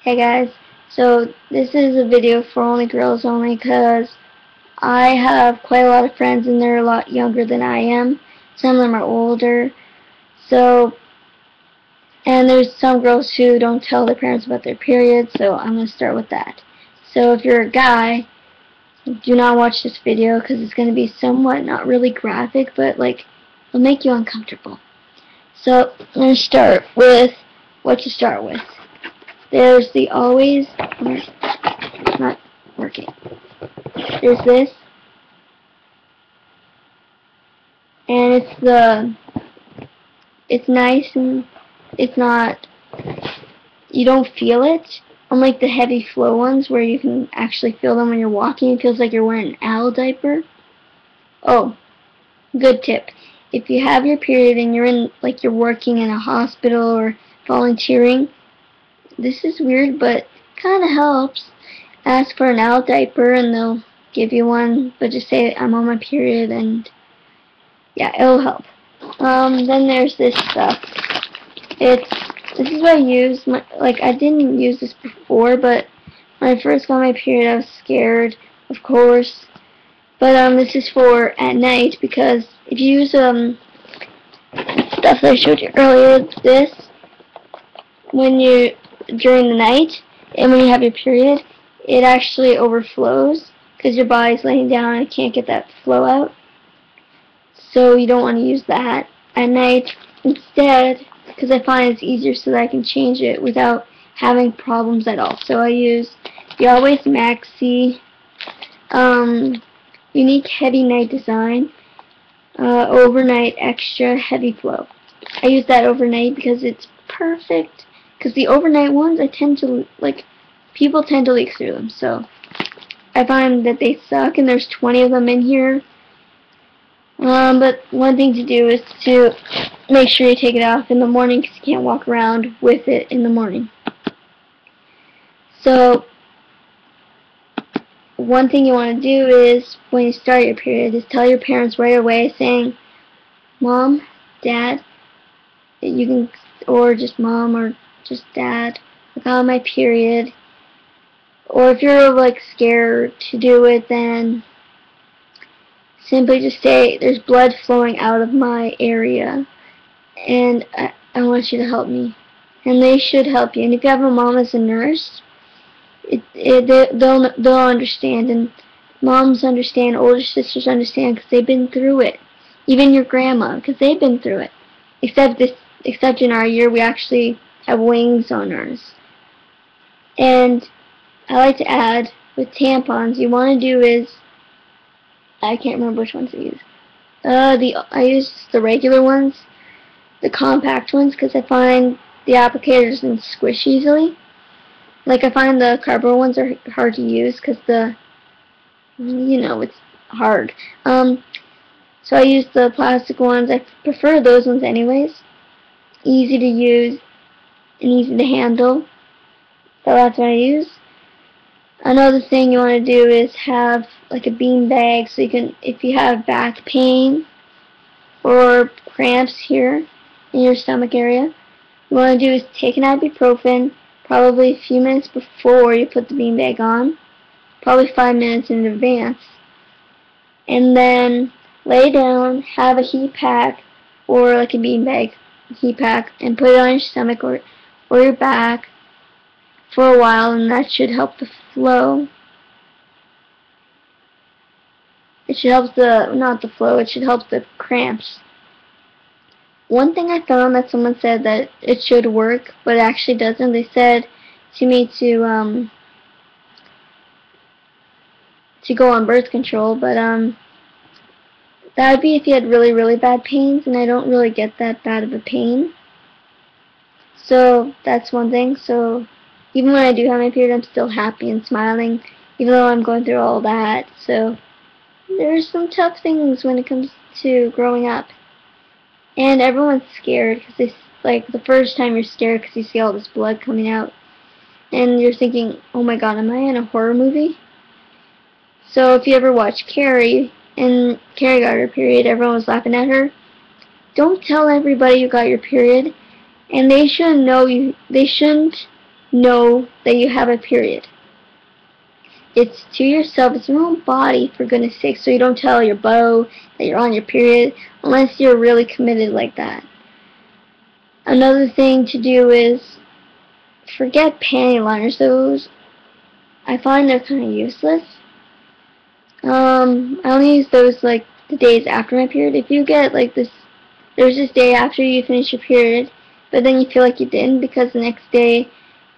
Hey guys, so this is a video for only girls only because I have quite a lot of friends and they're a lot younger than I am. Some of them are older. And there's some girls who don't tell their parents about their period, so I'm going to start with that. So if you're a guy, do not watch this video because it's going to be somewhat not really graphic, but like it'll make you uncomfortable. So I'm going to start with what to start with. There's the always, it's not working. There's this, and it's nice and it's not, you don't feel it, unlike the heavy flow ones where you can actually feel them when you're walking. It feels like you're wearing an owl diaper. Oh, good tip. If you have your period and you're working in a hospital or volunteering, this is weird, but kind of helps. Ask for an owl diaper and they'll give you one, but just say I'm on my period and yeah, it'll help. Then there's this stuff. This is what I use. I didn't use this before, but when I first got my period, I was scared, of course. But this is for at night because if you use stuff that I showed you earlier, this during the night and when you have your period, it actually overflows because your body's laying down and it can't get that flow out. So you don't want to use that at night. Instead, because I find it's easier so that I can change it without having problems at all. So I use the Always Maxi Unique Heavy Night Design Overnight Extra Heavy Flow. I use that overnight because it's perfect. Because the overnight ones, people tend to leak through them. So I find that they suck, and there's 20 of them in here. But one thing to do is to make sure you take it off in the morning because you can't walk around with it in the morning. So one thing you want to do is when you start your period is tell your parents right away, saying, Mom, Dad, or just Mom or just Dad, I got on my period. Or if you're scared to do it, then simply just say there's blood flowing out of my area and I want you to help me. And they should help you. And if you have a mom as a nurse, they'll understand, and moms understand, older sisters understand because they've been through it. Even your grandma, because they've been through it. Except in our year we actually have wings on ours. And I like to add with tampons, you want to do is, I can't remember which ones I use. I use the regular ones, the compact ones, because I find the applicator doesn't squish easily. I find the cardboard ones are hard to use because it's hard. So I use the plastic ones. I prefer those ones anyways. Easy to use and easy to handle. So that's what I use. Another thing you want to do is have a bean bag so you can, if you have back pain or cramps here in your stomach area, you want to do is take an ibuprofen probably a few minutes before you put the bean bag on, probably 5 minutes in advance, and then lay down, have a heat pack or a bean bag heat pack and put it on your stomach or your back for a while, and that should help the flow. It should help it should help the cramps. One thing I found that someone said that it should work, but it actually doesn't. They said to me to go on birth control, but that would be if you had really, really bad pains, and I don't really get that bad of a pain. So that's one thing. So even when I do have my period, I'm still happy and smiling, even though I'm going through all that. So there's some tough things when it comes to growing up. And everyone's scared because the first time you're scared because you see all this blood coming out. And you're thinking, oh my god, am I in a horror movie? So if you ever watch Carrie, and Carrie got her period, everyone was laughing at her. Don't tell everybody you got your period. And they shouldn't know that you have a period. It's to yourself, it's your own body, for goodness sake, so you don't tell your beau that you're on your period unless you're really committed like that. Another thing to do is forget panty liners. Those, I find they're kind of useless. I only use those like the days after my period. If you get like this, there's this day after you finish your period, but then you feel like you didn't because the next day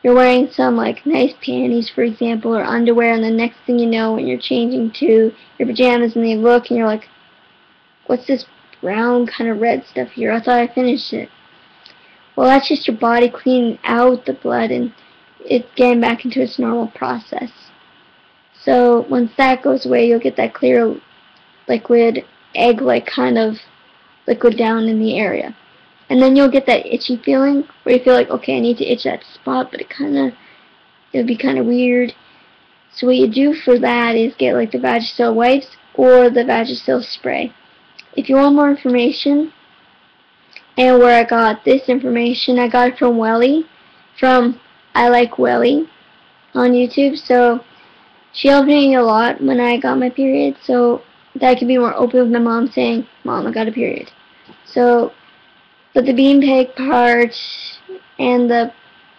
you're wearing some like nice panties, for example, or underwear, and the next thing you know, when you're changing to your pajamas and they look and you're like, what's this brown kind of red stuff here? I thought I finished it. Well, that's just your body cleaning out the blood and it getting back into its normal process. So once that goes away, you'll get that clear liquid, egg-like kind of liquid down in the area. And then you'll get that itchy feeling where you feel like, okay, I need to itch that spot, but it'll be kind of weird. So what you do for that is get like the Vagisil wipes or the Vagisil spray. If you want more information, and where I got this information, I got it from Wellie, from ilikeweylie on YouTube. So she helped me a lot when I got my period, so that I could be more open with my mom, saying, Mom, I got a period. So, but the beanbag part and the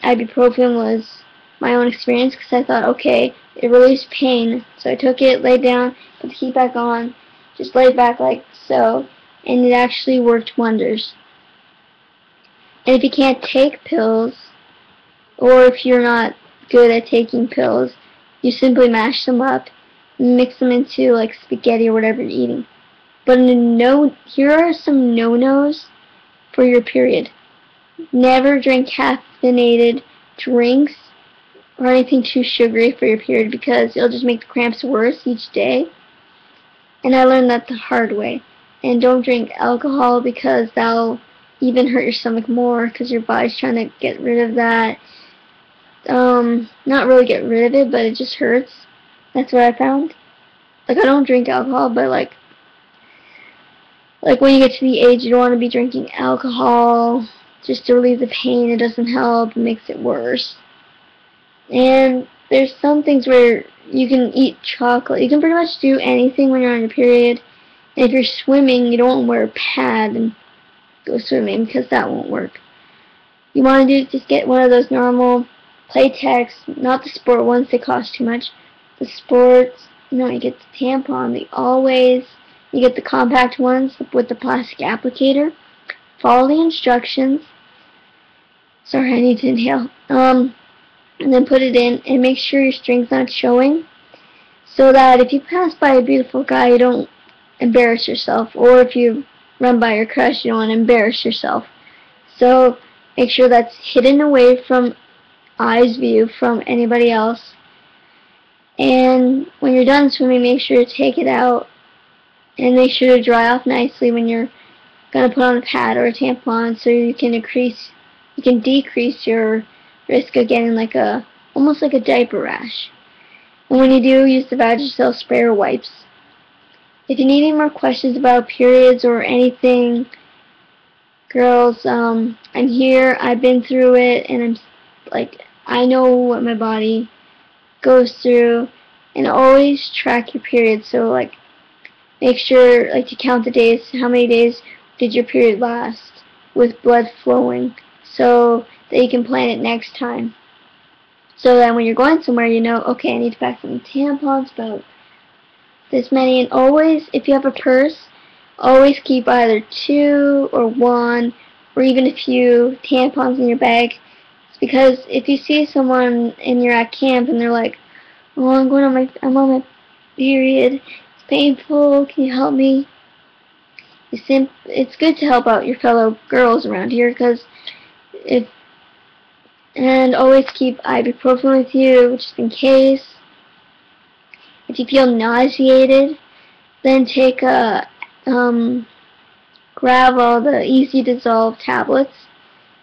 ibuprofen was my own experience, because I thought, okay, it relieves pain. So I took it, laid down, put the heat back on, just laid back like so, and it actually worked wonders. And if you can't take pills, or if you're not good at taking pills, you simply mash them up and mix them into like spaghetti or whatever you're eating. But here are some no-nos for your period. Never drink caffeinated drinks or anything too sugary for your period, because it'll just make the cramps worse each day. And I learned that the hard way. And don't drink alcohol, because that'll even hurt your stomach more, because your body's trying to get rid of that. Not really get rid of it, but it just hurts. That's what I found. Like, I don't drink alcohol, but like when you get to the age you don't want to be drinking alcohol just to relieve the pain, it doesn't help, it makes it worse. And there's some things where you can eat chocolate. You can pretty much do anything when you're on your period. And if you're swimming, you don't want to wear a pad and go swimming, because that won't work. You want to just get one of those normal Playtex, not the sport ones, they cost too much. The sports, you get the tampon, you get the compact ones with the plastic applicator. Follow the instructions. Sorry, I need to inhale. And then put it in and make sure your string's not showing, so that if you pass by a beautiful guy, you don't embarrass yourself, or if you run by your crush, you don't want to embarrass yourself. So make sure that's hidden away from eye's view from anybody else. And when you're done swimming, make sure to take it out and make sure to dry off nicely when you're going to put on a pad or a tampon, so you can decrease your risk of getting almost like a diaper rash. And when you do, use the Vagisil spray or wipes. If you need any more questions about periods or anything, girls, I'm here. I've been through it, and I know what my body goes through. And always track your period. So make sure to count the days. How many days did your period last with blood flowing, so that you can plan it next time. So that when you're going somewhere, you know, okay, I need to pack some tampons, about this many. And always, if you have a purse, always keep either 2 or 1 or even a few tampons in your bag. It's because if you see someone and you're at camp and they're like, oh, I'm on my period, it's painful, can you help me? It's good to help out your fellow girls around here, and always keep ibuprofen with you, just in case. If you feel nauseated, then grab all the easy dissolve tablets.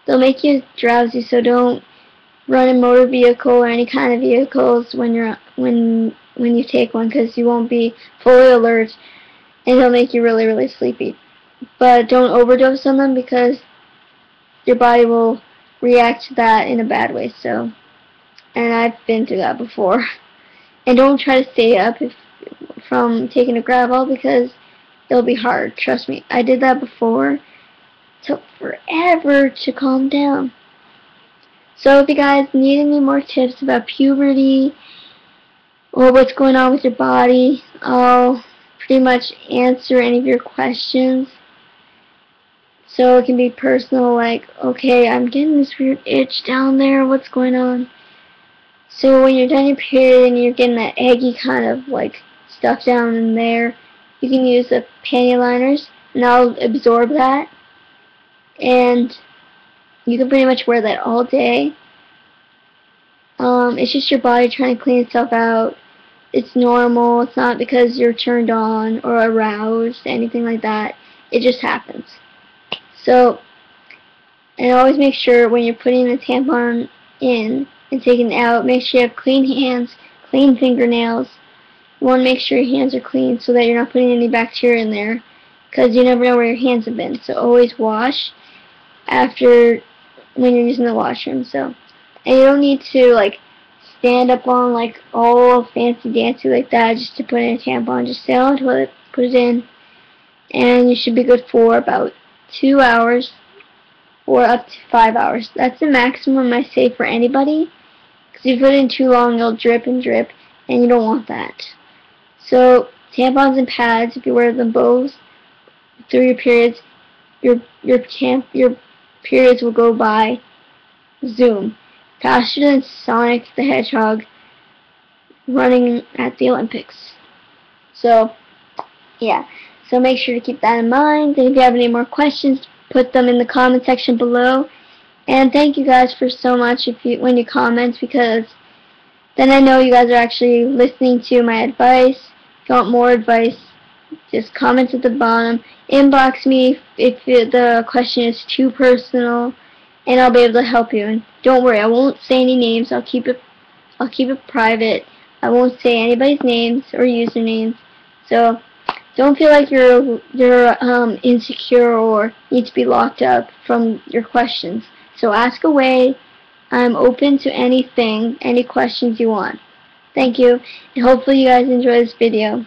They'll make you drowsy, so don't run a motor vehicle or any kind of vehicles when you take one, because you won't be fully alert, and it'll make you really, really sleepy. But don't overdose on them, because your body will react to that in a bad way. So and I've been through that before. And don't try to stay up from taking a gravel, because it'll be hard. Trust me, I did that before. It took forever to calm down. So if you guys need any more tips about puberty or what's going on with your body, I'll pretty much answer any of your questions. So it can be personal, like, okay, I'm getting this weird itch down there, what's going on? So when you're done your period and you're getting that eggy kind of like stuff down in there, you can use the panty liners, and that'll absorb that. And you can pretty much wear that all day. It's just your body trying to clean itself out. It's normal. It's not because you're turned on or aroused, anything like that. It just happens. So, and always make sure when you're putting the tampon in and taking it out, make sure you have clean hands, clean fingernails. You want to make sure your hands are clean so that you're not putting any bacteria in there, because you never know where your hands have been. So always wash after when you're using the washroom. So, and you don't need to like stand up on like all fancy dancy like that just to put in a tampon. Just stay on the toilet, put it in, and you should be good for about 2 hours or up to 5 hours. That's the maximum I say for anybody, because if you put it in too long, it'll drip and drip, and you don't want that. So tampons and pads, if you wear them both through your periods, your periods will go by zoom, faster than Sonic the Hedgehog running at the Olympics. So yeah, so make sure to keep that in mind. And if you have any more questions, put them in the comment section below. And thank you guys for so much when you comment, because then I know you guys are actually listening to my advice. If you want more advice, just comment at the bottom. Inbox me if the question is too personal, and I'll be able to help you. And don't worry, I won't say any names. I'll keep it private. I won't say anybody's names or usernames. So don't feel like you're insecure or need to be locked up from your questions. So ask away. I'm open to anything, any questions you want. Thank you, and hopefully you guys enjoy this video.